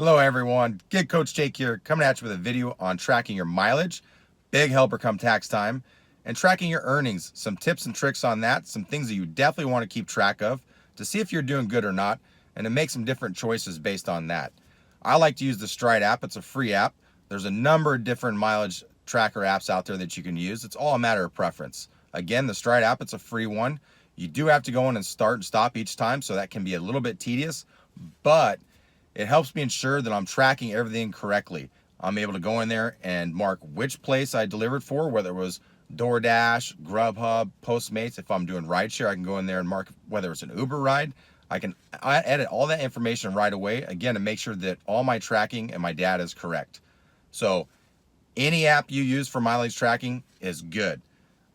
Hello everyone, Gig Coach Jake here, coming at you with a video on tracking your mileage, big helper come tax time, and tracking your earnings. Some tips and tricks on that, some things that you definitely want to keep track of to see if you're doing good or not, and to make some different choices based on that. I like to use the Stride app. It's a free app. There's a number of different mileage tracker apps out there that you can use. It's all a matter of preference. Again, the Stride app, it's a free one. You do have to go in and start and stop each time, so that can be a little bit tedious, but it helps me ensure that I'm tracking everything correctly. I'm able to go in there and mark which place I delivered for, whether it was DoorDash, GrubHub, Postmates. If I'm doing Rideshare, I can go in there and mark whether it's an Uber ride. I can edit all that information right away, again, to make sure that all my tracking and my data is correct. So any app you use for mileage tracking is good.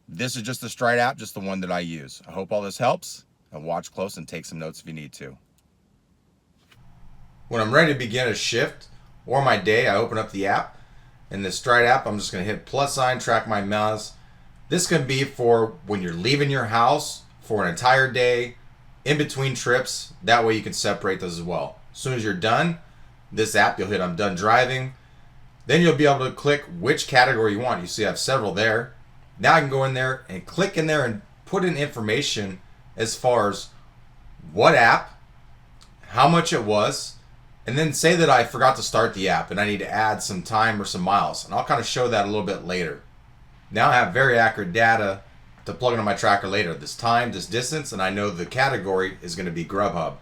This is just the Stride app, just the one that I use. I hope all this helps, and watch close and take some notes if you need to. When I'm ready to begin a shift or my day, I open up the app. In the Stride app, I'm just going to hit plus sign, track my miles. This can be for when you're leaving your house for an entire day, in between trips. That way you can separate those as well. As soon as you're done, this app, you'll hit I'm done driving. Then you'll be able to click which category you want. You see I have several there. Now I can go in there and click in there and put in information as far as what app, how much it was, and then say that I forgot to start the app and I need to add some time or some miles. And I'll kind of show that a little bit later. Now I have very accurate data to plug into my tracker later. This time, this distance, and I know the category is going to be GrubHub.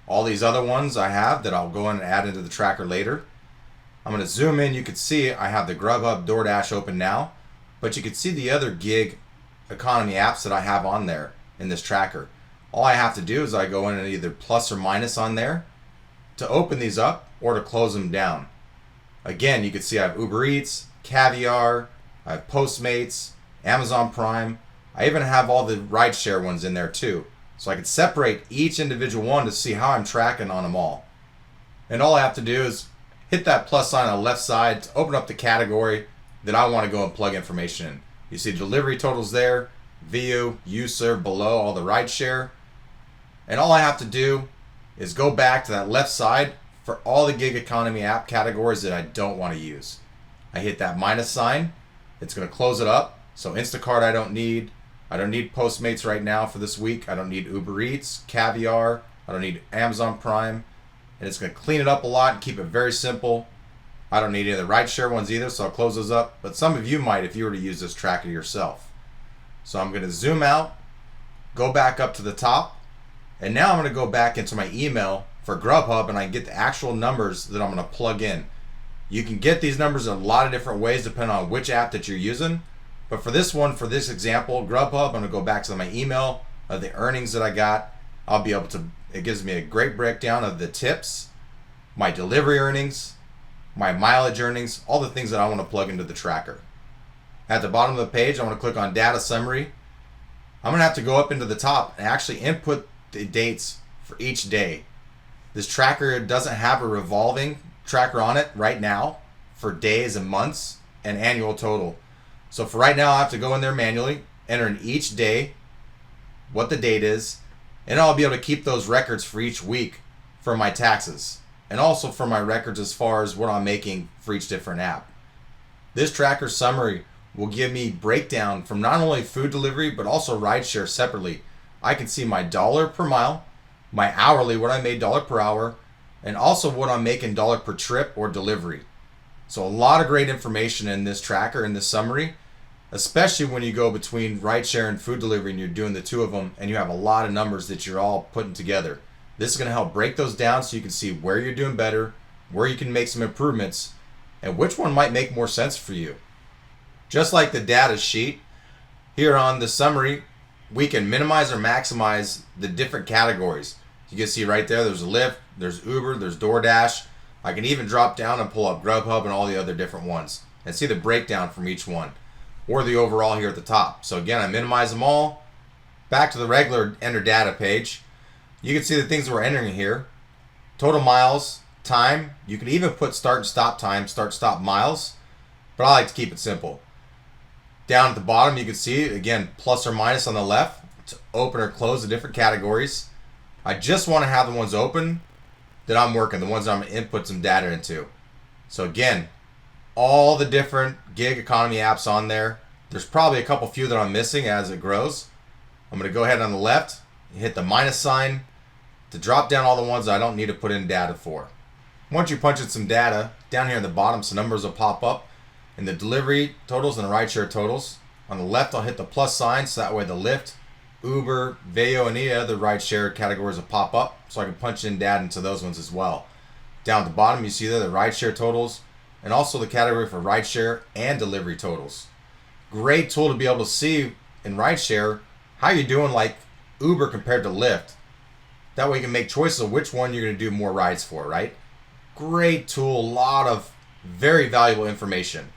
All these other ones I have that I'll go in and add into the tracker later. I'm going to zoom in. You can see I have the GrubHub DoorDash open now, but you can see the other gig economy apps that I have on there in this tracker. All I have to do is I go in and either plus or minus on there to open these up or to close them down. Again, you can see I have UberEats, Caviar, I have Postmates, Amazon Prime. I even have all the Rideshare ones in there too. So I can separate each individual one to see how I'm tracking on them all. And all I have to do is hit that plus sign on the left side to open up the category that I want to go and plug information in. You see delivery totals there, view, use serve below, all the Rideshare. And all I have to do is go back to that left side for all the gig economy app categories that I don't want to use. I hit that minus sign. It's going to close it up. So Instacart I don't need. I don't need Postmates right now for this week. I don't need UberEats, Caviar. I don't need Amazon Prime. And it's going to clean it up a lot and keep it very simple. I don't need any of the Rideshare ones either, so I'll close those up. But some of you might if you were to use this tracker yourself. So I'm going to zoom out, go back up to the top, and now I'm going to go back into my email for GrubHub and I get the actual numbers that I'm going to plug in. You can get these numbers in a lot of different ways depending on which app that you're using. But for this one, for this example, GrubHub, I'm going to go back to my email of the earnings that I got. I'll be able to, it gives me a great breakdown of the tips, my delivery earnings, my mileage earnings, all the things that I want to plug into the tracker. At the bottom of the page, I want to click on data summary. I'm going to have to go up into the top and actually input the dates for each day. This tracker doesn't have a revolving tracker on it right now for days and months and annual total. So for right now, I have to go in there manually, enter in each day, what the date is, and I'll be able to keep those records for each week for my taxes and also for my records as far as what I'm making for each different app. This tracker summary will give me breakdown from not only food delivery but also Rideshare separately. I can see my dollar per mile, my hourly, what I made dollar per hour, and also what I'm making dollar per trip or delivery. So a lot of great information in this tracker, in this summary, especially when you go between Rideshare and food delivery and you're doing the two of them and you have a lot of numbers that you're all putting together. This is going to help break those down so you can see where you're doing better, where you can make some improvements, and which one might make more sense for you. Just like the data sheet, here on the summary, we can minimize or maximize the different categories. You can see right there, there's Lyft, there's Uber, there's DoorDash. I can even drop down and pull up GrubHub and all the other different ones and see the breakdown from each one or the overall here at the top. So again, I minimize them all. Back to the regular enter data page. You can see the things that we're entering here. Total miles, time. You can even put start and stop time, start, stop miles. But I like to keep it simple. Down at the bottom, you can see, again, plus or minus on the left to open or close the different categories. I just want to have the ones open that I'm working, the ones that I'm going to input some data into. So again, all the different gig economy apps on there. There's probably a couple few that I'm missing as it grows. I'm going to go ahead on the left, hit the minus sign to drop down all the ones that I don't need to put in data for. Once you punch in some data, down here at the bottom, some numbers will pop up in the delivery totals and the rideshare totals. On the left, I'll hit the plus sign, so that way the Lyft, Uber, Veyo, and any other rideshare categories will pop up, so I can punch in data into those ones as well. Down at the bottom, you see there the rideshare totals, and also the category for rideshare and delivery totals. Great tool to be able to see in rideshare how you're doing like Uber compared to Lyft. That way you can make choices of which one you're going to do more rides for, right? Great tool, a lot of very valuable information.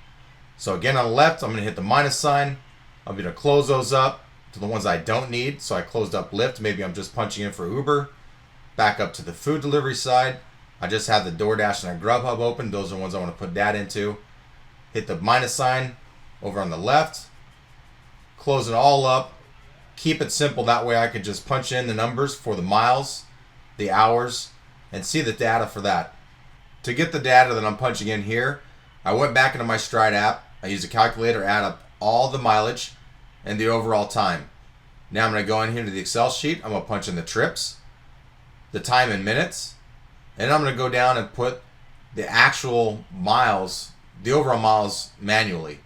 So again, on the left, I'm going to hit the minus sign. I'm going to close those up to the ones I don't need. So I closed up Lyft. Maybe I'm just punching in for Uber. Back up to the food delivery side. I just have the DoorDash and the GrubHub open. Those are the ones I want to put that into. Hit the minus sign over on the left. Close it all up. Keep it simple. That way I could just punch in the numbers for the miles, the hours, and see the data for that. To get the data that I'm punching in here, I went back into my Stride app. I used a calculator to add up all the mileage and the overall time. Now I'm going to go in here to the Excel sheet. I'm going to punch in the trips, the time in minutes, and I'm going to go down and put the actual miles, the overall miles manually.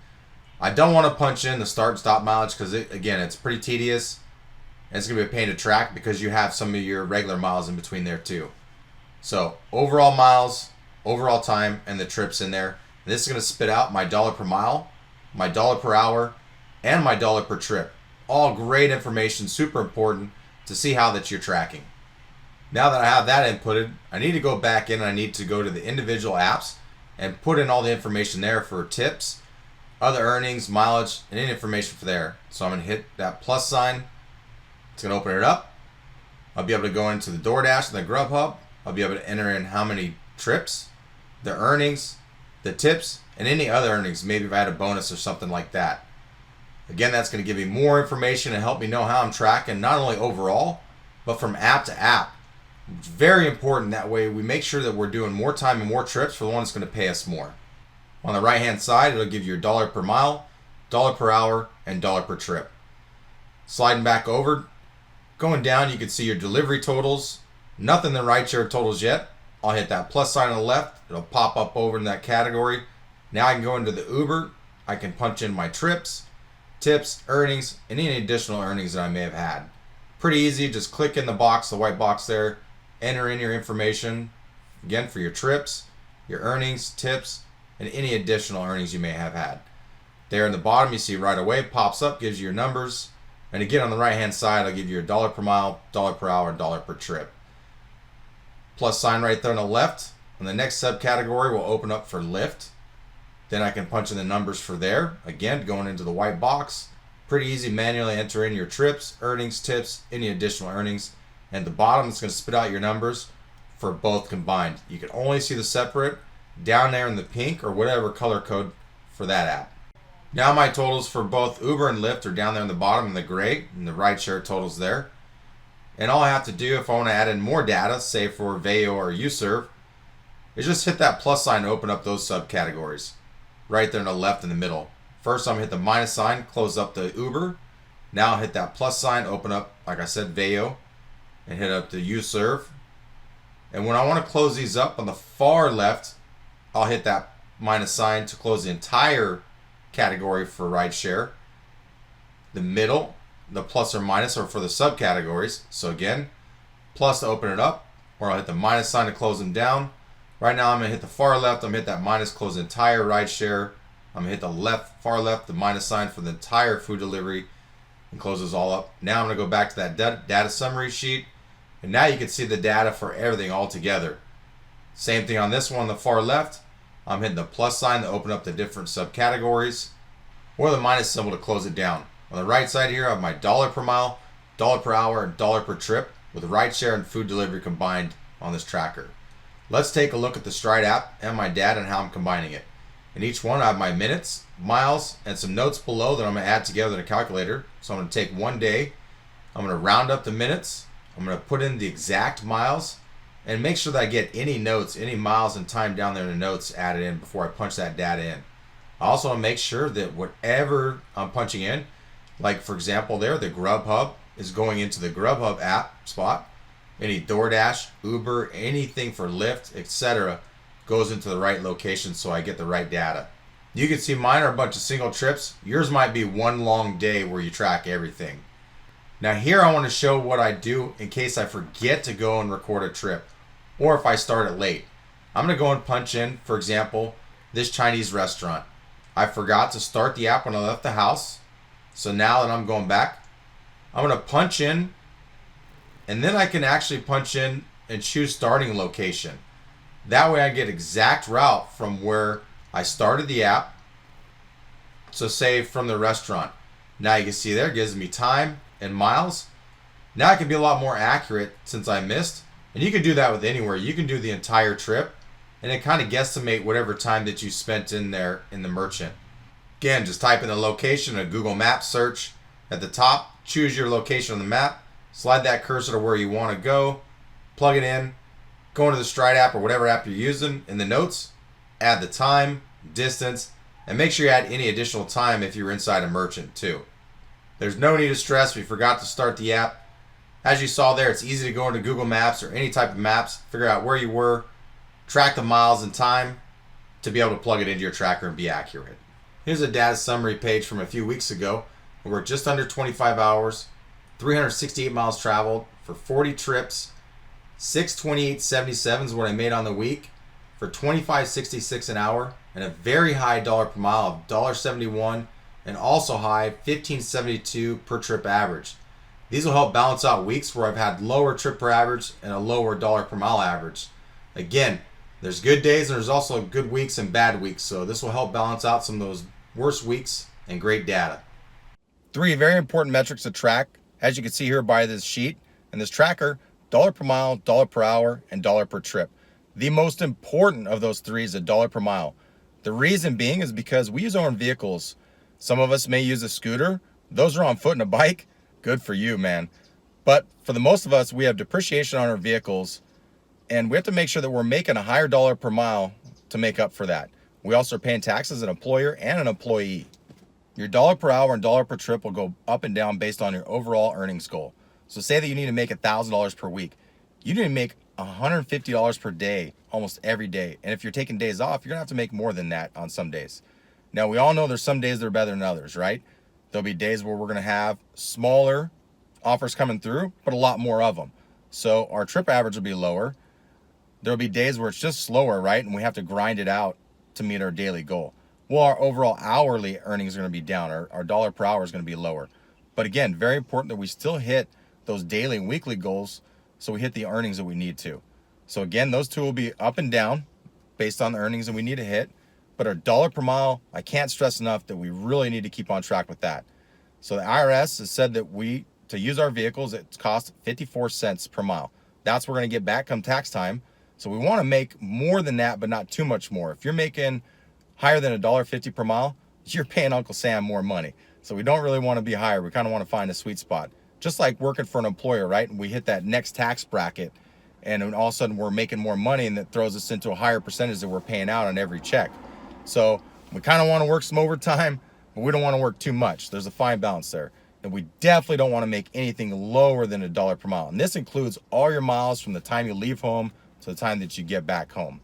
I don't want to punch in the start and stop mileage because, again, it's pretty tedious and it's going to be a pain to track because you have some of your regular miles in between there too. So overall miles, overall time, and the trips in there. And this is going to spit out my dollar per mile, my dollar per hour, and my dollar per trip. All great information, super important to see how that you're tracking. Now that I have that inputted, I need to go back in and I need to go to the individual apps and put in all the information there for tips, other earnings, mileage, and any information for there. So I'm going to hit that plus sign. It's going to open it up. I'll be able to go into the DoorDash and the GrubHub. I'll be able to enter in how many trips, the earnings, the tips, and any other earnings. Maybe if I had a bonus or something like that. Again, that's going to give me more information and help me know how I'm tracking, not only overall, but from app to app. It's very important. That way we make sure that we're doing more time and more trips for the one that's going to pay us more. On the right hand side, it'll give you your dollar per mile, dollar per hour, and dollar per trip. Sliding back over, going down, you can see your delivery totals. Nothing in the rideshare totals yet. I'll hit that plus sign on the left. It'll pop up over in that category. Now I can go into the Uber. I can punch in my trips, tips, earnings, and any additional earnings that I may have had. Pretty easy. Just click in the box, the white box there. Enter in your information, again, for your trips, your earnings, tips, and any additional earnings you may have had. There in the bottom, you see right away, pops up, gives you your numbers. And again, on the right-hand side, I'll give you your dollar per mile, dollar per hour, dollar per trip. Plus sign right there on the left. And the next subcategory will open up for Lyft. Then I can punch in the numbers for there. Again, going into the white box. Pretty easy, manually enter in your trips, earnings, tips, any additional earnings. And at the bottom, it's going to spit out your numbers for both combined. You can only see the separate down there in the pink or whatever color code for that app. Now my totals for both Uber and Lyft are down there in the bottom in the gray, and the rideshare totals there. And all I have to do if I want to add in more data, say for Veyo or UServe, is just hit that plus sign to open up those subcategories. Right there in the left in the middle. First I'm going to hit the minus sign, close up the Uber. Now I'll hit that plus sign, open up, like I said, Veyo, and hit up the UServe. And when I want to close these up on the far left, I'll hit that minus sign to close the entire category for rideshare. The middle, the plus or minus are for the subcategories. So again, plus to open it up, or I'll hit the minus sign to close them down. Right now I'm going to hit the far left, I'm going to hit that minus, close the entire rideshare. I'm going to hit the left, far left, the minus sign for the entire food delivery, and close those all up. Now I'm going to go back to that data summary sheet, and now you can see the data for everything all together. Same thing on this one on the far left. I'm hitting the plus sign to open up the different subcategories, or the minus symbol to close it down. On the right side here, I have my dollar per mile, dollar per hour, and dollar per trip with rideshare and food delivery combined on this tracker. Let's take a look at the Stride app and my data and how I'm combining it. In each one, I have my minutes, miles, and some notes below that I'm going to add together in a calculator. So I'm going to take one day, I'm going to round up the minutes, I'm going to put in the exact miles, and make sure that I get any notes, any miles and time down there in the notes added in before I punch that data in. I also want to make sure that whatever I'm punching in, like for example there, the GrubHub is going into the GrubHub app spot. Any DoorDash, Uber, anything for Lyft, etc. goes into the right location so I get the right data. You can see mine are a bunch of single trips. Yours might be one long day where you track everything. Now here I want to show what I do in case I forget to go and record a trip, or if I start it late. I'm going to go and punch in, for example, this Chinese restaurant. I forgot to start the app when I left the house. So now that I'm going back, I'm going to punch in, and then I can actually punch in and choose starting location. That way I get exact route from where I started the app. So say from the restaurant. Now you can see there, it gives me time and miles. Now I can be a lot more accurate since I missed. And you can do that with anywhere. You can do the entire trip and then kind of guesstimate whatever time that you spent in there in the merchant. Again, just type in the location, a Google Maps search at the top, choose your location on the map, slide that cursor to where you want to go, plug it in, go into the Stride app or whatever app you're using in the notes, add the time, distance, and make sure you add any additional time if you're inside a merchant too. There's no need to stress if you forgot to start the app. As you saw there, it's easy to go into Google Maps or any type of maps, figure out where you were, track the miles and time to be able to plug it into your tracker and be accurate. Here's a data summary page from a few weeks ago. We're just under 25 hours, 368 miles traveled for 40 trips, 628.77 is what I made on the week for 25.66 an hour, and a very high dollar per mile of $1.71, and also high 15.72 per trip average. These will help balance out weeks where I've had lower trip per average and a lower dollar per mile average. Again, there's good days and there's also good weeks and bad weeks, so this will help balance out some of those worst weeks and great data. 3 very important metrics to track, as you can see here by this sheet and this tracker: dollar per mile, dollar per hour, and dollar per trip. The most important of those 3 is a dollar per mile. The reason being is because we use our own vehicles. Some of us may use a scooter. Those are on foot and a bike. Good for you, man. But for the most of us, we have depreciation on our vehicles, and we have to make sure that we're making a higher dollar per mile to make up for that. We also are paying taxes as an employer and an employee. Your dollar per hour and dollar per trip will go up and down based on your overall earnings goal. So say that you need to make $1,000 per week. You need to make $150 per day almost every day. And if you're taking days off, you're gonna have to make more than that on some days. Now, we all know there's some days that are better than others, right? There'll be days where we're gonna have smaller offers coming through, but a lot more of them. So our trip average will be lower. There'll be days where it's just slower, right? And we have to grind it out to meet our daily goal. Well, our overall hourly earnings are gonna be down. Our dollar per hour is gonna be lower. But again, very important that we still hit those daily and weekly goals so we hit the earnings that we need to. So again, those 2 will be up and down based on the earnings that we need to hit. But our dollar per mile, I can't stress enough that we really need to keep on track with that. So the IRS has said that to use our vehicles, it costs 54 cents per mile. That's what we're gonna get back come tax time. So we wanna make more than that, but not too much more. If you're making higher than $1.50 per mile, you're paying Uncle Sam more money. So we don't really wanna be higher. We kinda wanna find a sweet spot. Just like working for an employer, right? And we hit that next tax bracket, and then all of a sudden we're making more money, and that throws us into a higher percentage that we're paying out on every check. So we kind of want to work some overtime, but we don't want to work too much. There's a fine balance there. And we definitely don't want to make anything lower than $1 per mile. And this includes all your miles from the time you leave home to the time that you get back home.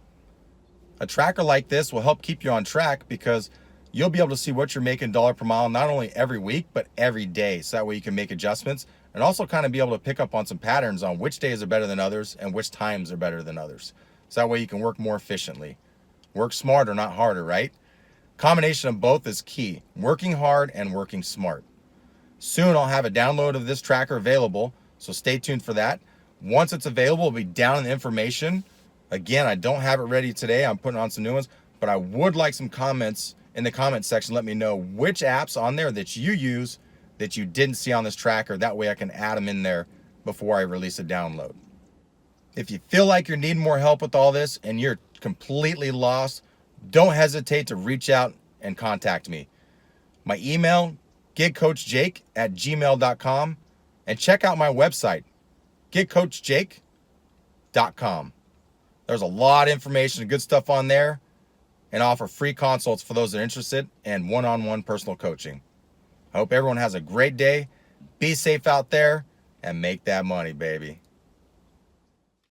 A tracker like this will help keep you on track because you'll be able to see what you're making dollar per mile, not only every week, but every day. So that way you can make adjustments and also kind of be able to pick up on some patterns on which days are better than others and which times are better than others. So that way you can work more efficiently. Work smarter, not harder, right? Combination of both is key. Working hard and working smart. Soon I'll have a download of this tracker available, so stay tuned for that. Once it's available, it'll be down in the information. Again, I don't have it ready today. I'm putting on some new ones, but I would like some comments in the comment section. Let me know which apps on there that you use that you didn't see on this tracker. That way I can add them in there before I release a download. If you feel like you're needing more help with all this and you're completely lost, don't hesitate to reach out and contact me. My email, gigcoachjake@gmail.com, and check out my website, gigcoachjake, UberEats.com. There's a lot of information and good stuff on there, and offer free consults for those that are interested and one-on-one personal coaching. I hope everyone has a great day. Be safe out there and make that money, baby.